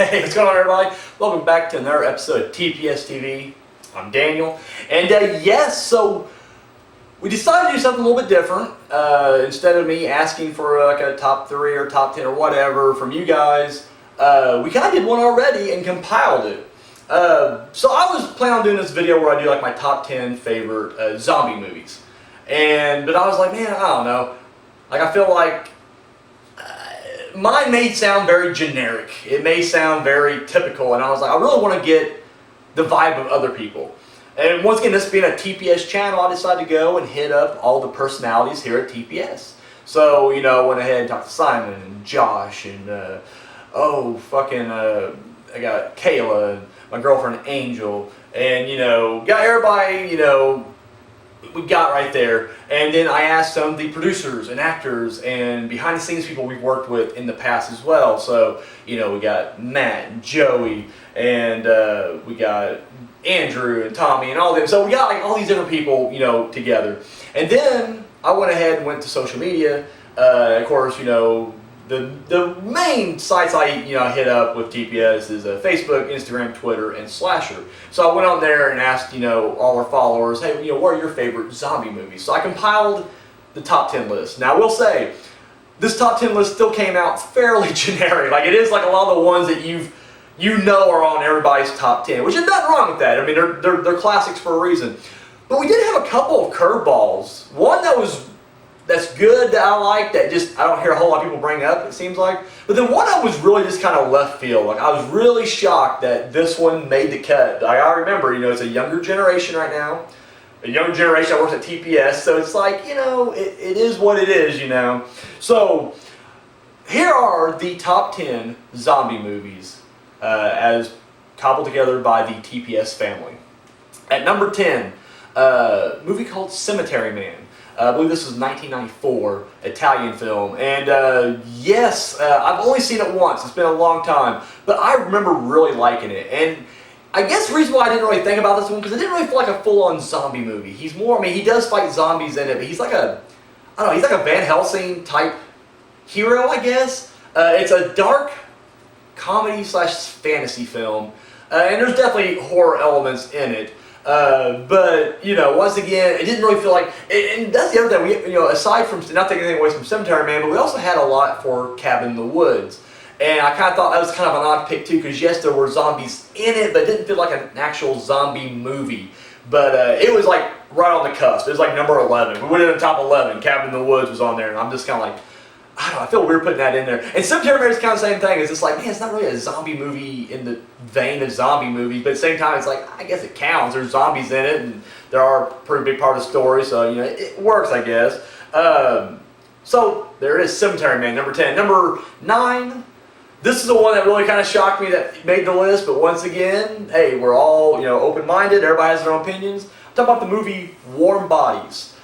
Hey, what's going on, everybody? Welcome back to another episode of TPS-TV. I'm Daniel, and yes, so we decided to do something a little bit different. Instead of me asking for like a top 3 or top 10 or whatever from you guys, we kind of did one already and compiled it. So I was planning on doing this video where I do like my top 10 favorite zombie movies, but I was like, man, I don't know. Like, I feel like mine may sound very generic. It may sound very typical, and I was like, I really want to get the vibe of other people. And once again, this being a TPS channel, I decided to go and hit up all the personalities here at TPS. So, you know, went ahead and talked to Simon and Josh and, I got Kayla and my girlfriend Angel, and, you know, got everybody, you know, we got right there. And then I asked some of the producers and actors and behind the scenes people we've worked with in the past as well. So, you know, we got Matt and Joey, and we got Andrew and Tommy and all them. So we got like all these different people, you know, together. And then I went ahead and went to social media. Of course, you know, the main sites I hit up with TPS is Facebook, Instagram, Twitter, and Slasher. So I went on there and asked, you know, all our followers, hey, you know, what are your favorite zombie movies? So I compiled the top 10 list. Now I will say, this top 10 list still came out fairly generic. Like, it is like a lot of the ones that you know are on everybody's top 10, which is nothing wrong with that. I mean, they're classics for a reason. But we did have a couple of curveballs. One that's good, that I like, that just I don't hear a whole lot of people bring up, it seems like. But then one that was really just kind of left field. Like, I was really shocked that this one made the cut. Like, I remember, you know, it's a younger generation right now. A younger generation that works at TPS, so it's like, you know, it is what it is, you know. So here are the top 10 zombie movies as cobbled together by the TPS family. At number 10, a movie called Cemetery Man. I believe this was 1994, Italian film, and yes, I've only seen it once. It's been a long time, but I remember really liking it. And I guess the reason why I didn't really think about this one, because it didn't really feel like a full-on zombie movie. He's more, I mean, he does fight zombies in it, but he's like a, I don't know, he's like a Van Helsing type hero, I guess. It's a dark comedy / fantasy film, and there's definitely horror elements in it. But, you know, once again, it didn't really feel like, and that's the other thing, we, you know, aside from, not taking anything away from Cemetery Man, but we also had a lot for Cabin in the Woods. And I kind of thought that was kind of an odd pick too, because yes, there were zombies in it, but it didn't feel like an actual zombie movie. But it was like right on the cusp. It was like number 11. We went in the top 11. Cabin in the Woods was on there, and I'm just kind of like, I don't know, I feel weird putting that in there. And Cemetery Man is kind of the same thing. It's just like, man, it's not really a zombie movie in the vein of zombie movies, but at the same time, it's like, I guess it counts. There's zombies in it, and there are a pretty big part of the story, so, you know, it works, I guess. So, there it is, Cemetery Man, number 10. Number 9, this is the one that really kind of shocked me that made the list, but once again, hey, we're all, you know, open-minded. Everybody has their own opinions. I'm talking about the movie Warm Bodies,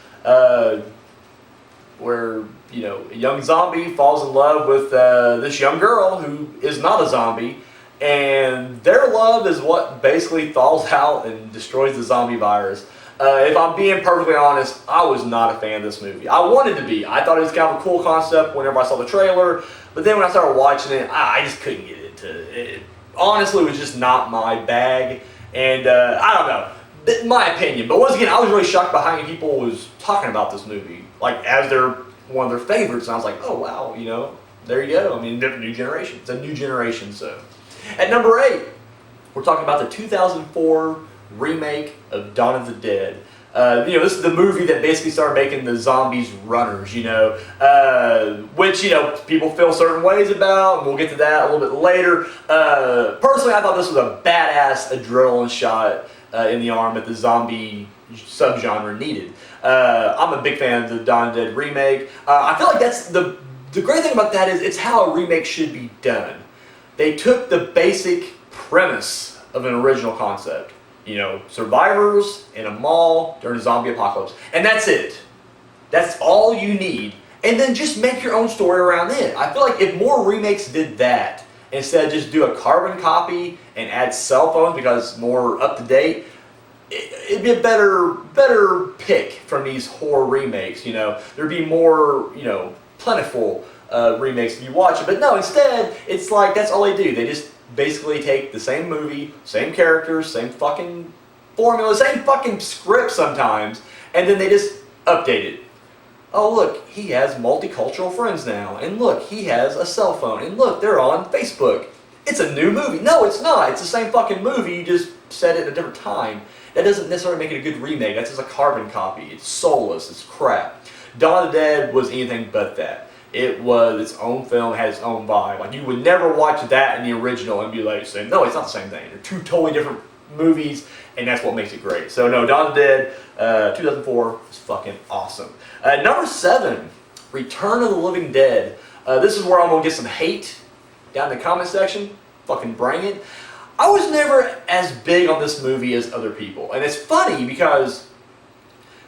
where, you know, a young zombie falls in love with this young girl who is not a zombie, and their love is what basically thaws out and destroys the zombie virus. If I'm being perfectly honest, I was not a fan of this movie. I wanted to be. I thought it was kind of a cool concept whenever I saw the trailer, but then when I started watching it, I just couldn't get into it. It honestly was just not my bag, and I don't know, my opinion. But once again, I was really shocked by how many people was talking about this movie, like as one of their favorites, and I was like, oh wow, you know, there you go. I mean, different new generation. It's a new generation. So, at number 8, we're talking about the 2004 remake of Dawn of the Dead. You know, this is the movie that basically started making the zombies runners. You know, which, you know, people feel certain ways about, and we'll get to that a little bit later. Personally, I thought this was a badass adrenaline shot in the arm that the zombie subgenre needed. I'm a big fan of the Dawn of the Dead remake. I feel like that's the great thing about that is it's how a remake should be done. They took the basic premise of an original concept. You know, survivors in a mall during a zombie apocalypse. And that's it. That's all you need. And then just make your own story around it. I feel like if more remakes did that, instead of just do a carbon copy and add cell phones because it's more up to date, it'd be a better pick from these horror remakes. You know, there'd be more, you know, plentiful remakes if you watch it. But no, instead, it's like that's all they do. They just basically take the same movie, same characters, same fucking formula, same fucking script sometimes, and then they just update it. Oh look, he has multicultural friends now, and look, he has a cell phone, and look, they're on Facebook. It's a new movie. No, it's not. It's the same fucking movie, you just set it at a different time. That doesn't necessarily make it a good remake. That's just a carbon copy. It's soulless. It's crap. Dawn of the Dead was anything but that. It was its own film, had its own vibe. Like, you would never watch that in the original and be like, saying, no, it's not the same thing. They're two totally different movies, and that's what makes it great. So no, Dawn of the Dead, 2004 is fucking awesome. Number 7, Return of the Living Dead. This is where I'm going to get some hate down in the comment section. Fucking bring it. I was never as big on this movie as other people. And it's funny because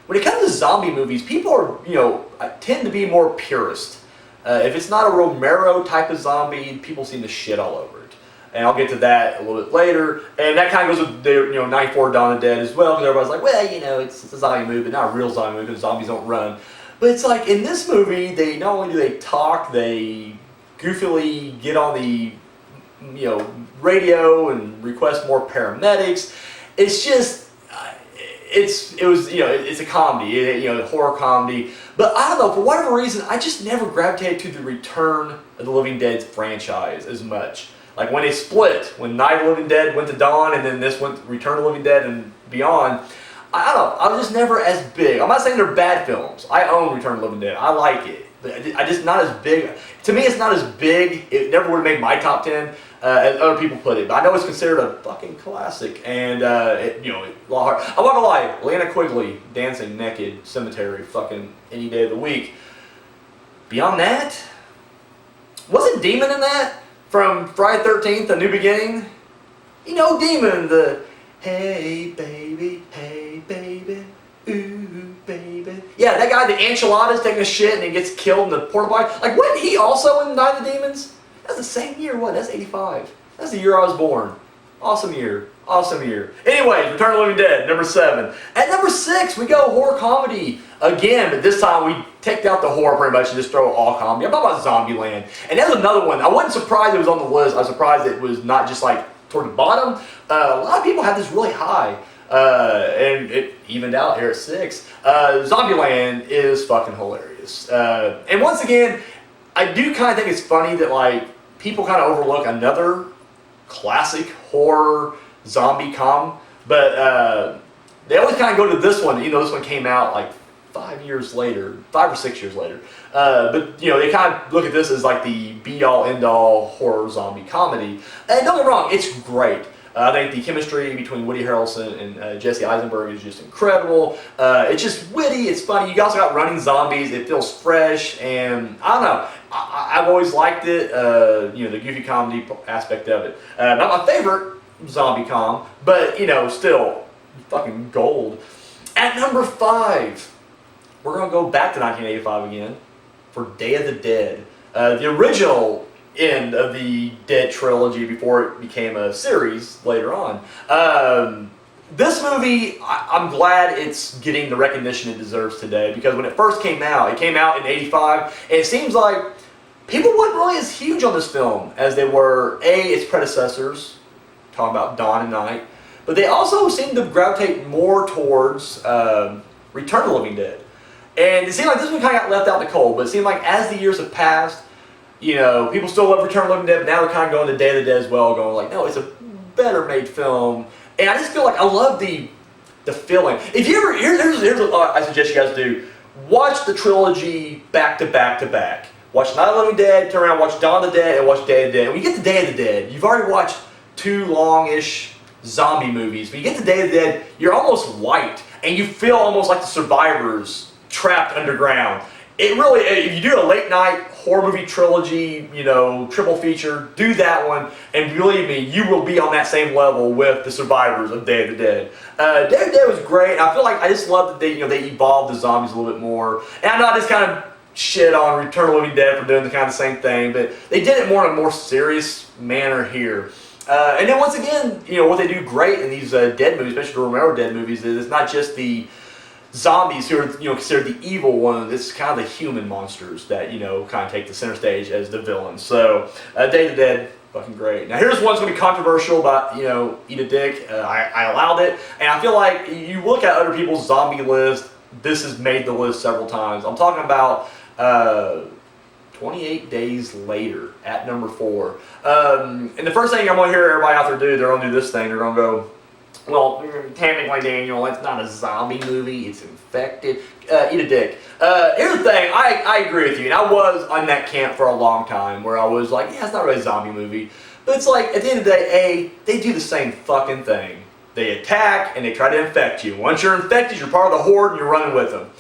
when it comes to zombie movies, people are, tend to be more purist. If it's not a Romero type of zombie, people seem to shit all over it. And I'll get to that a little bit later. And that kind of goes with the 94 Dawn of the Dead as well, because everybody's like, well, it's a zombie movie, but not a real zombie movie because zombies don't run. But it's like, in this movie, they not only do they talk, they goofily get on the radio and request more paramedics. It's just, it's a comedy, a horror comedy. But I don't know, for whatever reason, I just never gravitated to the Return of the Living Dead franchise as much. Like when they split, when Night of the Living Dead went to Dawn, and then this went Return of the Living Dead and beyond. I don't know, I was just never as big. I'm not saying they're bad films. I own Return of the Living Dead. I like it. But I just not as big. To me, it's not as big. It never would have made my top 10 as other people put it. But I know it's considered a fucking classic. And, a lot hard. I'm not gonna lie, Lana Quigley, dancing naked, cemetery, fucking any day of the week. Beyond that, wasn't Demon in that? From Friday the 13th, A New Beginning? Demon, the hey baby, ooh baby. Yeah, that guy, the enchiladas, taking a shit and he gets killed in the porta potty. Like, wasn't he also in Night of the Demons? That's the same year, what? That's 85. That's the year I was born. Awesome year. Awesome year. Anyways, Return of the Living Dead, number 7. At number 6, we go horror comedy. Again, but this time we take out the horror pretty much and just throw all comedy. I'm talking about Zombieland. And that's another one. I wasn't surprised it was on the list. I was surprised it was not just like toward the bottom. A lot of people have this really high. And it evened out here at 6. Zombieland is fucking hilarious. And once again, I do kind of think it's funny that like people kind of overlook another classic horror zombie but they always kind of go to this one. This one came out like 5 years later, 5 or 6 years later. But they kind of look at this as like the be-all, end-all horror zombie comedy. And don't get me wrong, it's great. I think the chemistry between Woody Harrelson and Jesse Eisenberg is just incredible. It's just witty, it's funny. You also got running zombies. It feels fresh, and I don't know. I've always liked it. The goofy comedy aspect of it. Not my favorite zombie but still fucking gold. At number 5, we're gonna go back to 1985 again for Day of the Dead, the original end of the Dead trilogy before it became a series later on. This movie, I'm glad it's getting the recognition it deserves today, because when it first came out, it came out in 85, and it seems like people weren't really as huge on this film as they were its predecessors, talking about Dawn and Night, but they also seemed to gravitate more towards Return of the Living Dead. And it seemed like this one kind of got left out in the cold, but it seemed like as the years have passed, people still love Return of the Living Dead, but now they're kind of going to Day of the Dead as well, going like, no, it's a better made film. And I just feel like I love the feeling. If you ever, here's what I suggest you guys do. Watch the trilogy back to back to back. Watch Night of the Living Dead, turn around, watch Dawn of the Dead, and watch Day of the Dead. When you get to Day of the Dead, you've already watched 2 long-ish zombie movies. When you get to Day of the Dead, you're almost wiped, and you feel almost like the survivors trapped underground. It really, if you do a late night horror movie trilogy, triple feature, do that one, and believe me, you will be on that same level with the survivors of Day of the Dead. Day of the Dead was great. I feel like I just love that they evolved the zombies a little bit more. And I know I just kind of shit on Return of the Living Dead for doing the kind of same thing, but they did it more in a more serious manner here. And then once again, what they do great in these Dead movies, especially the Romero Dead movies, is it's not just the zombies who are considered the evil one. It's kind of the human monsters that kind of take the center stage as the villains. So Day of the Dead, Fucking great. Now here's one's gonna be controversial, but you know, eat a dick. I allowed it, and I feel like you look at other people's zombie list. This has made the list several times. I'm talking about 28 Days Later at number 4. And the first thing I'm gonna hear everybody out there do, they're gonna do this thing. They're gonna go, well, technically, Daniel, it's not a zombie movie. It's infected. Eat a dick. Here's the thing. I agree with you. And I was on that camp for a long time where I was like, yeah, it's not really a zombie movie. But it's like, at the end of the day, they do the same fucking thing. They attack and they try to infect you. Once you're infected, you're part of the horde and you're running with them.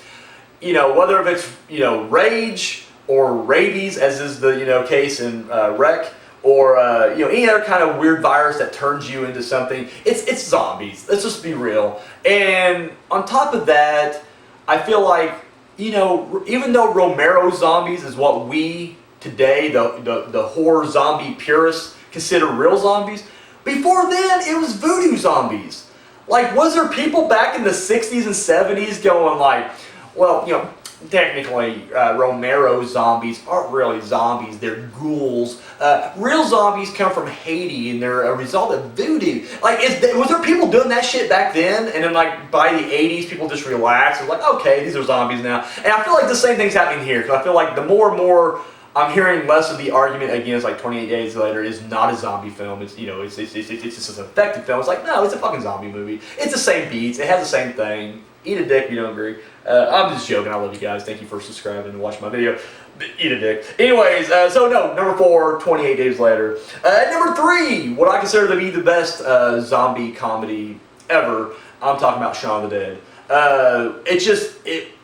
You know, whether it's, you know, rage or rabies, as is the, you know, case in Wreck, or you know, any other kind of weird virus that turns you into something. It's zombies. Let's just be real. And on top of that, I feel like, you know, even though Romero zombies is what we today, the horror zombie purists, consider real zombies, before then it was voodoo zombies. Like, was there people back in the 60s and 70s going like, well, you know, technically, Romero zombies aren't really zombies, they're ghouls. Real zombies come from Haiti and they're a result of voodoo. Like, was there people doing that shit back then? And then, like, by the 80s, people just relaxed. It's like, okay, these are zombies now. And I feel like the same thing's happening here, because I feel like the more and more I'm hearing less of the argument against, like, 28 Days Later is not a zombie film. It's, you know, it's just an effective film. It's like, no, it's a fucking zombie movie. It's the same beats. It has the same thing. Eat a dick if you don't agree. I'm just joking. I love you guys. Thank you for subscribing and watching my video. Eat a dick. Anyways, so no, number 4, 28 Days Later. Number 3, what I consider to be the best zombie comedy ever. I'm talking about Shaun of the Dead.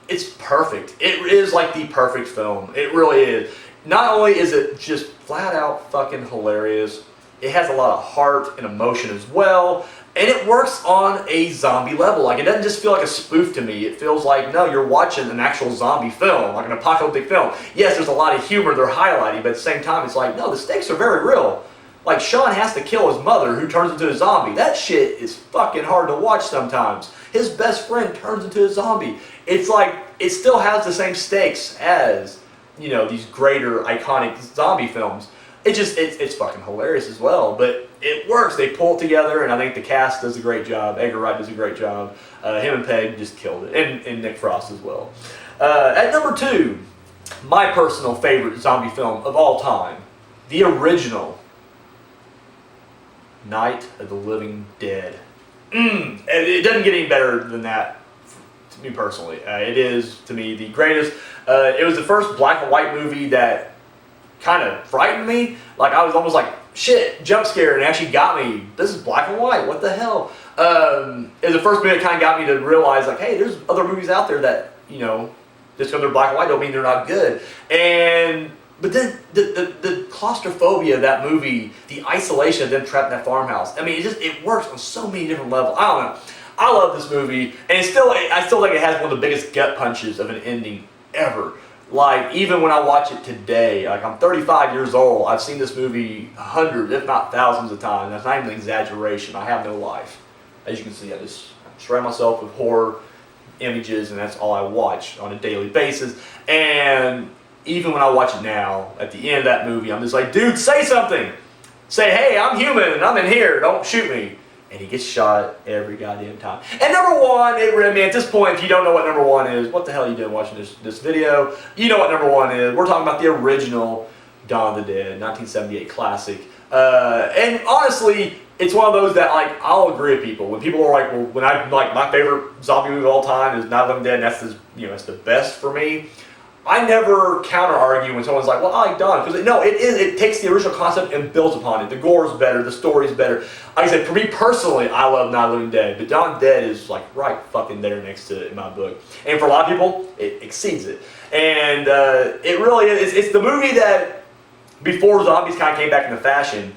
It's perfect. It is like the perfect film. It really is. Not only is it just flat out fucking hilarious, it has a lot of heart and emotion as well. And it works on a zombie level. Like, it doesn't just feel like a spoof to me. It feels like, no, you're watching an actual zombie film, like an apocalyptic film. Yes, there's a lot of humor they're highlighting, but at the same time, it's like, no, the stakes are very real. Like, Sean has to kill his mother, who turns into a zombie. That shit is fucking hard to watch sometimes. His best friend turns into a zombie. It's like, it still has the same stakes as, you know, these greater, iconic zombie films. It's fucking hilarious as well, but it works. They pull it together, and I think the cast does a great job. Edgar Wright does a great job. Him and Peg just killed it, and Nick Frost as well. At number 2, my personal favorite zombie film of all time, the original Night of the Living Dead. It doesn't get any better than that to me personally. It is, to me, the greatest. It was the first black and white movie that kind of frightened me. Like, I was almost like, shit, jump scared, and it actually got me. This is black and white, what the hell? It was the first movie that kind of got me to realize, like, hey, there's other movies out there that, you know, just because they're black and white don't mean they're not good. But then the claustrophobia of that movie, the isolation of them trapped in that farmhouse, I mean, it works on so many different levels. I don't know. I love this movie, and I still think it has one of the biggest gut punches of an ending ever. Like, even when I watch it today, like, I'm 35 years old, I've seen this movie hundreds, if not thousands of times. That's not even an exaggeration. I have no life. As you can see, I just surround myself with horror images, and that's all I watch on a daily basis. And even when I watch it now, at the end of that movie, I'm just like, dude, say something. Say, hey, I'm human, and I'm in here. Don't shoot me. And he gets shot every goddamn time. And number 1, I mean, at this point, if you don't know what number 1 is, what the hell are you doing watching this video? You know what number 1 is. We're talking about the original Dawn of the Dead, 1978 classic. And honestly, it's one of those that, like, I'll agree with people. When people are like, well, my favorite zombie movie of all time is Night of the Living Dead, and that's the best for me. I never counter-argue when someone's like, well, I like Dawn. Because, no, it takes the original concept and builds upon it. The gore is better. The story is better. Like I said, for me personally, I love Night of the Living Dead. But Dawn of the Dead is, like, right fucking there next to it in my book. And for a lot of people, it exceeds it. And it really is. It's the movie that, before zombies kind of came back into fashion,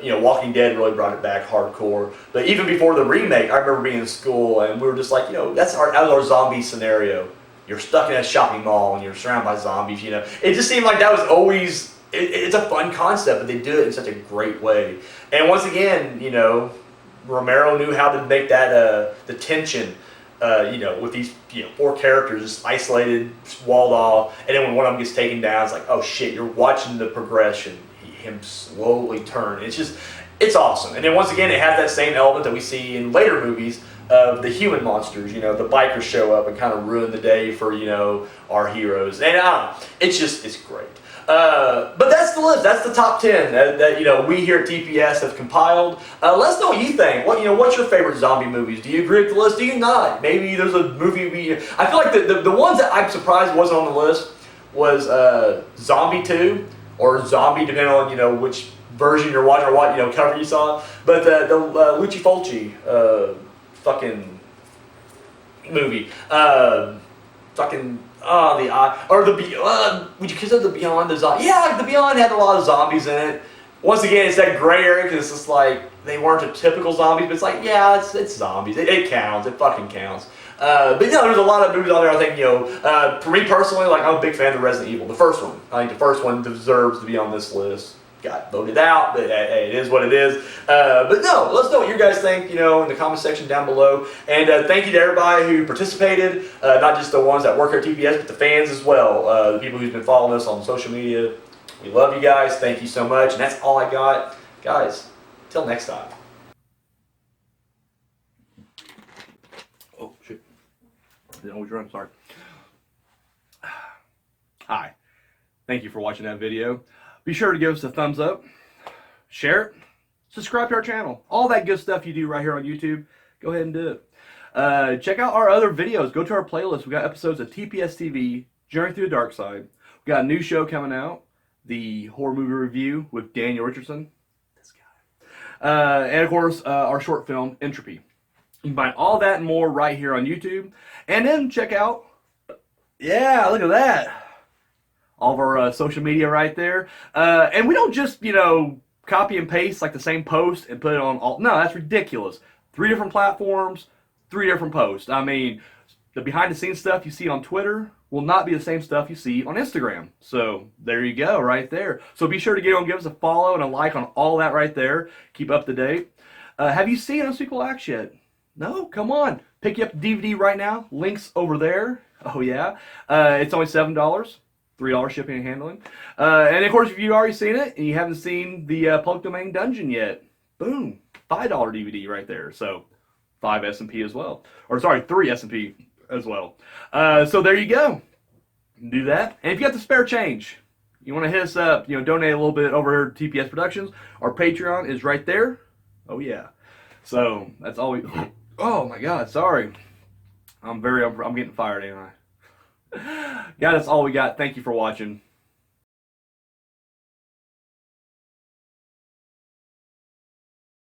you know, Walking Dead really brought it back hardcore. But even before the remake, I remember being in school, and we were just like, you know, that was our zombie scenario. You're stuck in a shopping mall and you're surrounded by zombies, you know. It just seemed like that was always, it's a fun concept, but they do it in such a great way. And once again, you know, Romero knew how to make that, the tension, you know, with these, you know, 4 characters just isolated, walled off, and then when one of them gets taken down, it's like, oh shit, you're watching the progression. him slowly turn. It's awesome. And then once again, it has that same element that we see in later movies of the human monsters. You know, the bikers show up and kind of ruin the day for, you know, our heroes. And I don't know, it's great. But that's the list. That's the top 10 that you know, we here at TPS have compiled. Let us know what you think. What's your favorite zombie movies? Do you agree with the list? Do you not? Maybe there's a movie I feel like the ones that I'm surprised wasn't on the list was Zombie 2 or Zombie, depending on, you know, which version you're watching or what, you know, cover you saw. But the Luci Fulci fucking movie, would you consider the Beyond the zombie? Yeah, the Beyond had a lot of zombies in it. Once again, it's that gray area because it's just like they weren't a typical zombies, but it's like, yeah, it's zombies. It counts. It fucking counts. But you know, there's a lot of movies out there. I think, you know, for me personally, like, I'm a big fan of Resident Evil, the first one. I think the first one deserves to be on this list. Got voted out, but hey, it is what it is. But no, let us know what you guys think, you know, in the comment section down below. And thank you to everybody who participated, not just the ones that work here at TPS, but the fans as well, the people who've been following us on social media. We love you guys. Thank you so much. And that's all I got. Guys, till next time. Oh, shit. Didn't always run, sorry. Hi. Thank you for watching that video. Be sure to give us a thumbs up, share it, subscribe to our channel. All that good stuff you do right here on YouTube, go ahead and do it. Check out our other videos. Go to our playlist. We got episodes of TPS-TV, Journey Through the Dark Side. We got a new show coming out, the horror movie review with Daniel Richardson. This guy. And of course, our short film, Entropy. You can find all that and more right here on YouTube. And then check out, yeah, look at that. All of our social media right there. And we don't just, you know, copy and paste like the same post and put it on all. No, that's ridiculous. 3 different platforms, 3 different posts. I mean, the behind the scenes stuff you see on Twitter will not be the same stuff you see on Instagram. So there you go right there. So be sure to get on, give us a follow and a like on all that right there. Keep up to date. Have you seen Unspeakable Acts yet? No? Come on. Pick you up the DVD right now. Links over there. Oh yeah. It's only $7. $3 shipping and handling. And of course, if you've already seen it and you haven't seen the public domain dungeon yet, boom, $5 DVD right there. So 5 S&P as well. Or sorry, 3 S&P as well. So there you go. Do that. And if you got the spare change, you want to hit us up, you know, donate a little bit over here to TPS Productions. Our Patreon is right there. Oh yeah. So that's all we, oh my God, sorry. I'm getting fired, ain't I? Yeah, that's all we got. Thank you for watching.